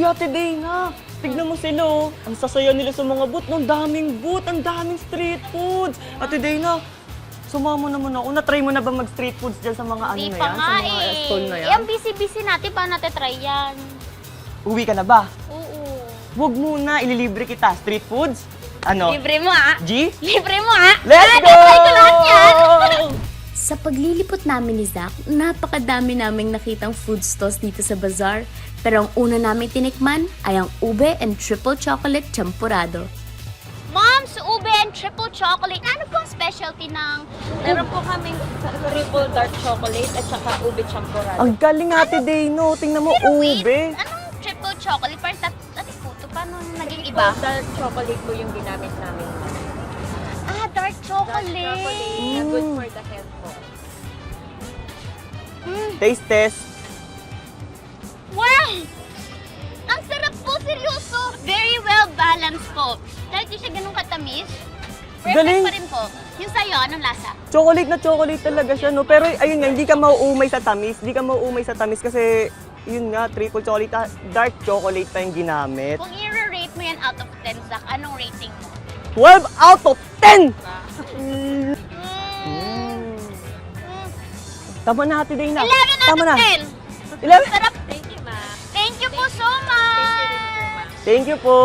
Ate Dana, tignan mo sila oh. Ang sasaya nila sa mga booth, no? Ang daming booth, ang daming street foods. Ate Dana, sumama naman ako. Na-try mo na ba mag-street foods dyan sa mga ano Di na pa yan? nga Sa mga eh. stall na Eh, yan? ang busy-busy natin, paano natin try yan? Uwi ka na ba? Oo. Huwag muna, ililibre kita. Street foods? Ano? Libre mo ah. G? Libre mo ah. Let's go! Try ko lahat yan. Sa paglilipot namin ni Zach, napakadami naming nakitang food stalls dito sa bazaar. Pero ang una naming tinikman ay ang ube and triple chocolate champurado. Mom's ube and triple chocolate. Ano po ang specialty ng... Meron po kaming triple dark chocolate at saka ube champurado. Ang galing Ate Dano. Tingnan mo, Pero wait, ube. anong triple chocolate? Parang dati puto, paano naging iba? Dark chocolate po yung ginamit namin. Ah, dark chocolate. Dark chocolate na good for the health po. Taste test. Wow! Ang sarap po, seryoso. Very well balanced po. Dahil di siya ganun katamis. Perfect Galing. pa rin po. Yung sa'yo, anong lasa? Chocolate na chocolate talaga siya, no? Pero ayun nga, hindi ka mauumay sa tamis. Hindi ka mauumay sa tamis kasi, yun nga, triple chocolate, dark chocolate pa yung ginamit. Kung i-rate mo yan out of 10, Zach, anong rating mo? 12 out of 10! Mm. Tama na, Ate Dana. 11 out Tama of na. 10! 11? Sarap. Thank you, ma. Thank you po so much! Thank you po.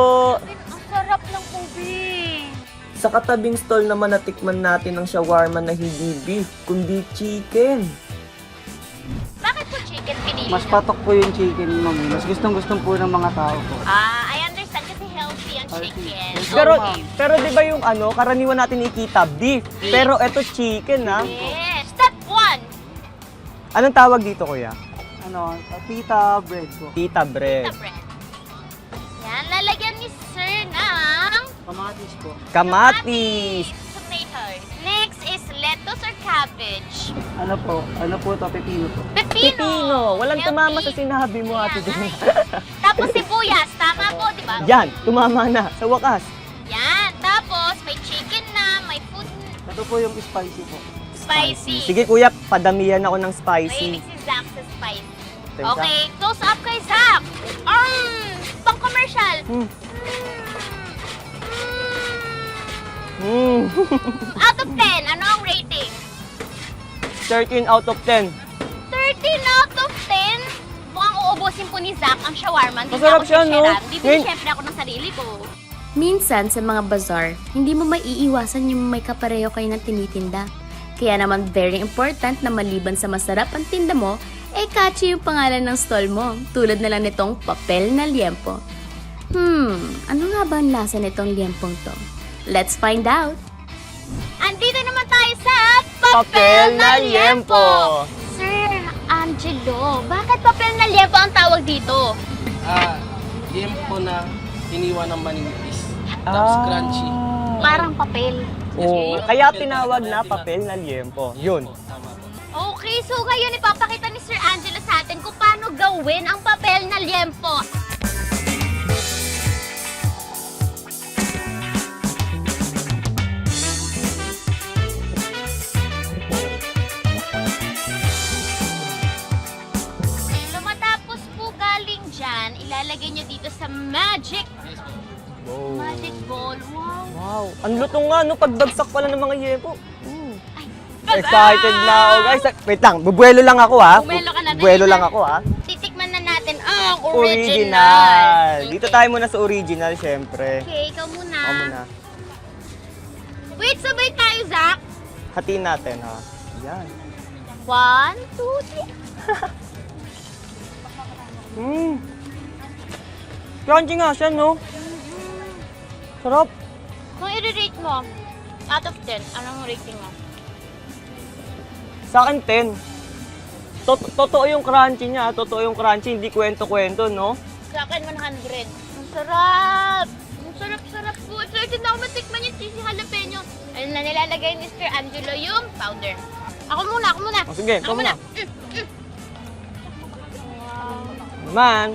Ang sarap ng ube. Sa katabing stall naman natikman natin ang shawarma na hindi beef, kundi chicken. Bakit po chicken pinili Mas niyo? patok po yung chicken, ma'am. Mas gustong-gustong po ng mga tao po. Ah, I understand kasi healthy ang chicken. Pero 'di ba yung ano, karaniwan natin ikita beef, pero eto chicken ha. Yes. Step 1. Anong tawag dito, kuya? Ano, pita bread po. Pita bread. The bread. Yan, lalagyan ni Sir ng Kamatis po. Kamatis. tomatoes. Next is lettuce or cabbage. Ano po to, pepino po. Pepino. Pipino. Walang Healthy. tumama sa sinabi mo, Ate Kaya Dana. nga eh. Tapos sibuyas. Tama po, di ba? Yan, tumama na sa wakas. Yan. Tapos may chicken na, may food Ito po yung spicy po. spicy. Sige kuya, padamihan ako ng spicy. Mahilig si Zach sa spicy. Teka. Okay, close up kay Zach. Pang-commercial. Mm. Mm. Out of 10, ano ang rating? 13 out of 10. 13 out of 10? Mukhang uubusin po ni Zach ang shawarma. Hindi Masarap na ako siya, no? sisharan. Bibili Ngayon- syempre ako ng sarili ko. Minsan sa mga bazaar, hindi mo maiiwasan yung may kapareho kayo ng tinitinda. Kaya naman very important na maliban sa masarap ang tinda mo, catchy yung pangalan ng stall mo, tulad na lang nitong papel na liempo. Ano nga ba ang lasa nitong liempong to? Let's find out! Andito naman tayo sa Papel na liempo. Sir Angelo, bakit papel na liempo ang tawag dito? Liempo na iniwan ng manipis. Tapos crunchy. Parang papel. Oo, kaya tinawag na papel na liempo. Yun. Tama po. Okay, so ngayon ipapakita ni Sir Angelo sa atin kung paano gawin ang papel na liempo. So matapos po galing dyan, ilalagay nyo dito sa magic ball. Wow! Wow, ang lutong nga no, pagbagsak pala ng mga liempo. Ay! Excited na ako guys. Wait lang, bubuelo lang ako ha. Bubuelo ka na, Bubuelo dali lang na. ako ha. Titikman na natin ang original. Original. Dito Okay. tayo muna sa original, syempre. Okay, ikaw muna. Ako muna. Wait, sabay tayo, Zach. Hatiin natin ha. Yan. 1, 2, 3. Crunchy nga siya, no? Sarap. Kung i-rate mo, out of 10, anong rating mo? Sa akin, 10. Totoo yung crunchy niya. Totoo yung crunchy. Hindi kwento-kwento, no? Sa akin, 100. Ang sarap! Ang sarap-sarap po. Excited na ako matikman yung cheesy jalapeno. Ayun na nilalagay ni Mr. Angelo yung powder. Ako muna. O, sige, Ako ikaw muna. Wow. Man.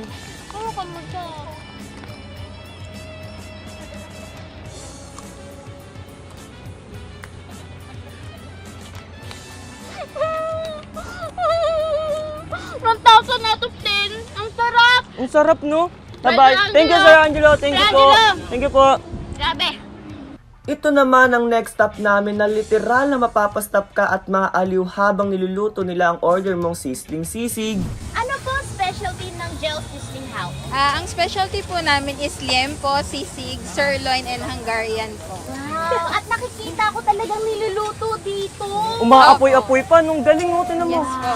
Ako ka mo siya. Ang 1,000 out of 10. Ang sarap! Ang sarap, no? Bye-bye. Sir Thank you, Angelo. Sir Angelo. Thank you Sir po. Angelo. Thank you po. Grabe. Ito naman ang next stop namin na literal na mapapastop ka at maaaliw habang niluluto nila ang order mong sizzling sisig. Ano po ang specialty ng Gel Sizzling House? Ang specialty po namin is liempo, sisig, sirloin, and Hungarian po. Wow, at nakikita ko talagang niluluto dito. Umaapoy-apoy pa. Nung galing mo, tinan mo. Yes po.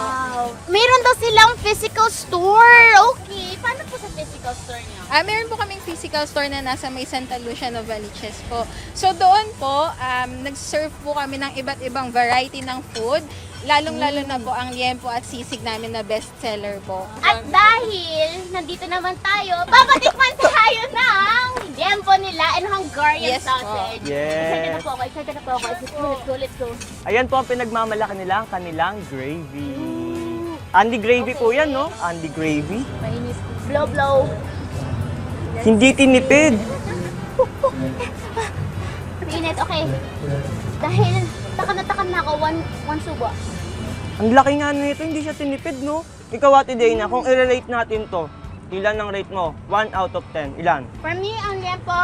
Meron daw silang physical store. Okay, paano po sa physical store niyo? Meron po kaming physical store na nasa may Santa Lucia, Novaliches po. So doon po, nag-serve po kami ng iba't ibang variety ng food. Lalong-lalo na po ang liempo at sisig namin na best seller po. At dahil nandito naman tayo, papatikman tayo ng liempo nila and Hungarian Yes po. sausage. Yes. Excited na po ako, excited na po ako. Let's go. Ayan po ang pinagmamalaki nila, ang kanilang gravy. Andy gravy po yan, no? Andy gravy. Mainis. Blow, blow. Hindi tinipid. Pinit, okay. Dahil takam na ako, one subo. Ang laki nga nito, hindi siya tinipid, no? Ikaw, Ate Dana, kung i-rate natin to, ilan ang rate mo? 1 out of 10. Ilan? For me, ang liempo,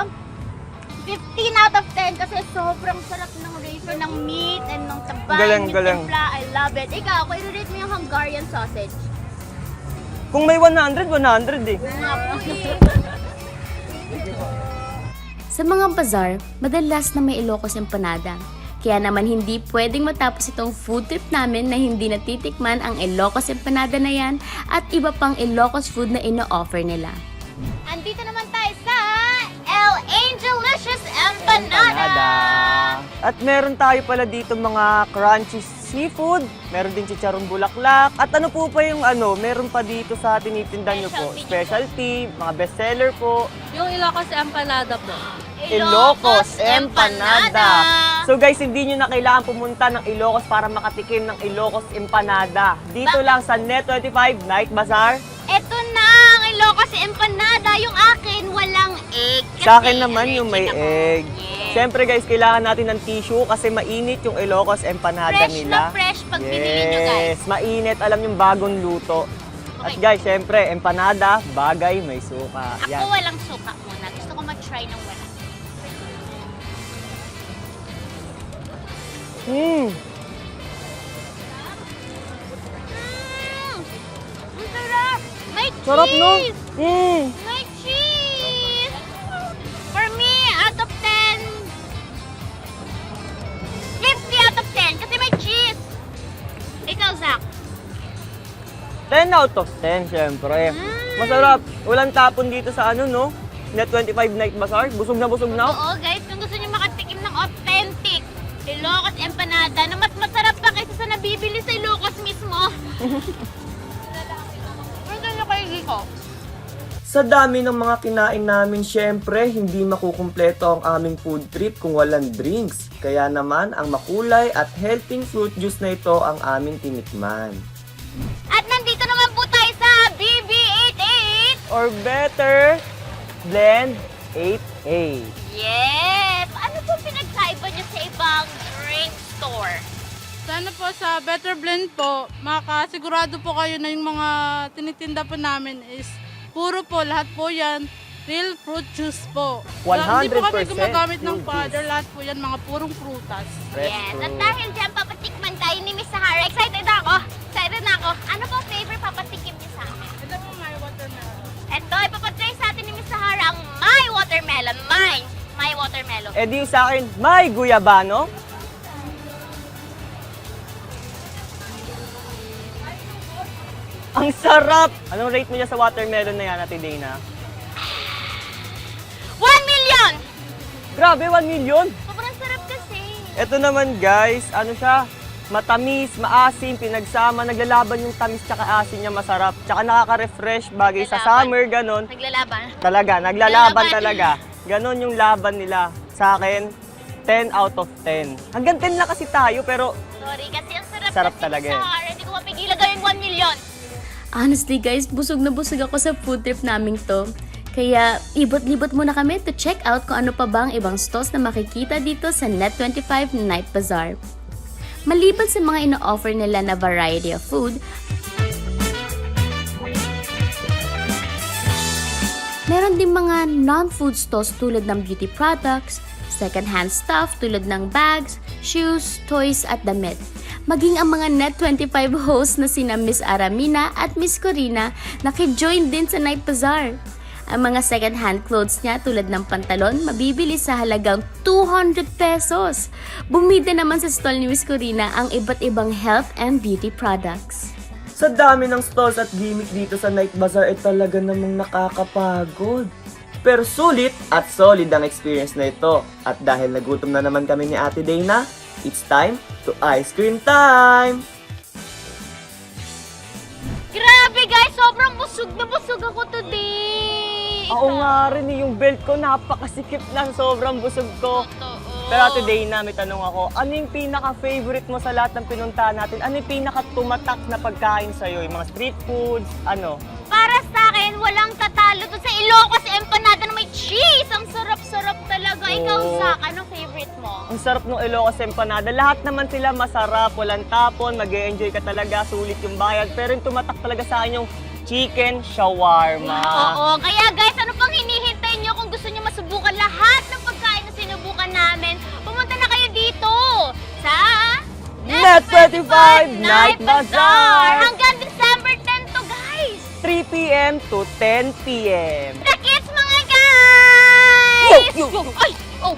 15 out of 10 kasi sobrang sarap ng ratio ng meat and ng taba. Galing, yung galing. timpla. I love it. Ikaw, kung i-rate mo yung Hungarian sausage. Kung may 100, 100 eh. Nga po eh. Sa mga bazaar, madalas na may Ilocos empanada. Kaya naman hindi pwedeng matapos itong food trip namin na hindi natitikman ang Ilocos empanada na yan at iba pang Ilocos food na ino-offer nila. Andito naman tayo sa El Angelicious Empanada. At meron tayo pala dito mga crunchy seafood, meron din chicharon bulaklak, at ano po pa yung meron pa dito sa tinitindan nyo po? Specialty, mga bestseller po. Yung Ilocos empanada po. Ilocos Empanada. So guys, hindi nyo na kailangan pumunta ng Ilocos para makatikim ng Ilocos Empanada. Dito lang sa Net25 Night Bazaar. Ito na ang Ilocos Empanada. Yung akin, walang egg. Sa akin naman yung may allergic ako. egg. Yes. Siyempre guys, kailangan natin ng tissue kasi mainit yung Ilocos Empanada Fresh nila. na fresh pag binili nyo, guys. Yes, mainit. Alam yung bagong luto. At Okay. guys, siyempre, empanada, bagay, may suka. Ako walang suka muna. Gusto ko mag-try ng wala. Mm. Ang sarap! May cheese! Sarap, no? Mm. May cheese! For me, out of 10, 50 out of 10 kasi may cheese. Ikaw, Zach. 10 out of 10, siyempre. Masarap. Walang tapon dito sa no? Net25 Night Bazaar. Busog na busog na. Oo, guys, kung gusto niyo makatikim ng authentic Ilocos Empanada na mas masarap pa kaysa sa nabibili sa Ilocos mismo. Ano na kayo dito? Sa dami ng mga kinain namin, syempre, hindi makukumpleto ang aming food trip kung walang drinks. Kaya naman, ang makulay at healthy fruit juice na ito ang aming tinikman. At nandito naman po tayo sa BB88. Or better, Blend 8A. Yes! Ano po pinagkaiba niyo sa ibang drink store? Sana po sa Better Blend po, makasigurado po kayo na yung mga tinitinda po namin is puro po, lahat po yan, real fruit juice po. 100% Hindi po kami gumagamit ng fruit powder, juice. lahat po yan, mga purong prutas. Fresh Yes, at fruit. dahil dyan papatikman tayo ni Miss Sahara. Excited ako! Excited na ako! Ano po flavor papatikim niyo sa akin? Ito po may watermelon. Ito, ipapatry sa atin ni Miss Sahara ang My Watermelon. My Watermelon. Eh di sa akin, may guyabano. Ang sarap! Anong rate mo niya sa watermelon na yan, Ate Dana? 1 million! Grabe, 1 million! Sobrang sarap kasi. Ito naman guys, ano siya? Matamis, maasim, pinagsama, naglalaban yung tamis tsaka asin niya, masarap. Tsaka nakaka-refresh, bagay sa Naglalaban. summer, ganon. Naglalaban. Talaga, naglalaban Naglalaban. talaga. Ganon yung laban nila. Sa akin, 10 out of 10. Hanggang 10 lang kasi tayo, pero Sorry, kasi ang sarap, Sarap kasi talaga ni eh. Sahara. Hindi ko mapigilan gawin 1 million. Honestly guys, busog na busog ako sa food trip naming to. Kaya ibot-libot muna kami to check out kung ano pa bang ibang stalls na makikita dito sa Net25 Night Bazaar. Maliban sa mga ino-offer nila na variety of food, Meron din mga non-food stalls tulad ng beauty products, second-hand stuff tulad ng bags, shoes, toys at damit. Maging ang mga Net25 hosts na sina Miss Aramina at Miss Corina nakijoin din sa Night Bazaar. Ang mga second-hand clothes niya tulad ng pantalon mabibili sa halagang 200 pesos. Bumida naman sa stall ni Miss Corina ang iba't ibang health and beauty products. Sa dami ng stalls at gimmick dito sa Night Bazaar ay talaga namang nakakapagod. Pero sulit at solid ang experience na ito. At dahil nagutom na naman kami ni Ate Dana, it's time to ice cream time! Grabe guys, sobrang busog na busog ako today. Oo nga rin, yung belt ko napakasikip na, sobrang busog ko. Totoo. Pero Ate Dana, may tanong ako, ano yung pinaka-favorite mo sa lahat ng pinuntahan natin? Ano yung pinaka-tumatak na pagkain sa'yo? Yung mga street foods, ano? Para sa akin, walang tatalo doon sa Ilocos empanada na may cheese. Ang sarap-sarap talaga. Ikaw, Oo. Zach, anong favorite mo? Ang sarap ng Ilocos empanada. Lahat naman sila masarap, walang tapon, mag-e-enjoy ka talaga, sulit yung bayad. Pero yung tumatak talaga sa akin yung chicken shawarma. Oo, kaya guys, ano pang hinihintay nyo kung gusto nyo masubukan lahat ng pagkain na sinubukan namin? Pumunta na kayo dito sa Net25 Night Bazaar! Hanggang December 10 to guys! 3 p.m. to 10 p.m. The kids mga guys! Ay! Oh!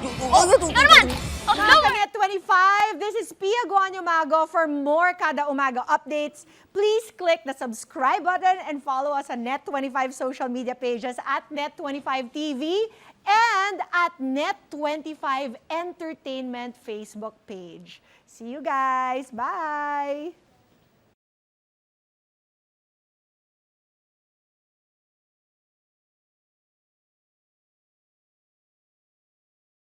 Ikaw naman! Oh, Nasa lower! Net25, this is Pia Guanyo Mago. For more Kada Umaga updates, please click the subscribe button and follow us on Net25 social media pages at Net25 TV and at Net25 Entertainment Facebook page. See you guys. Bye!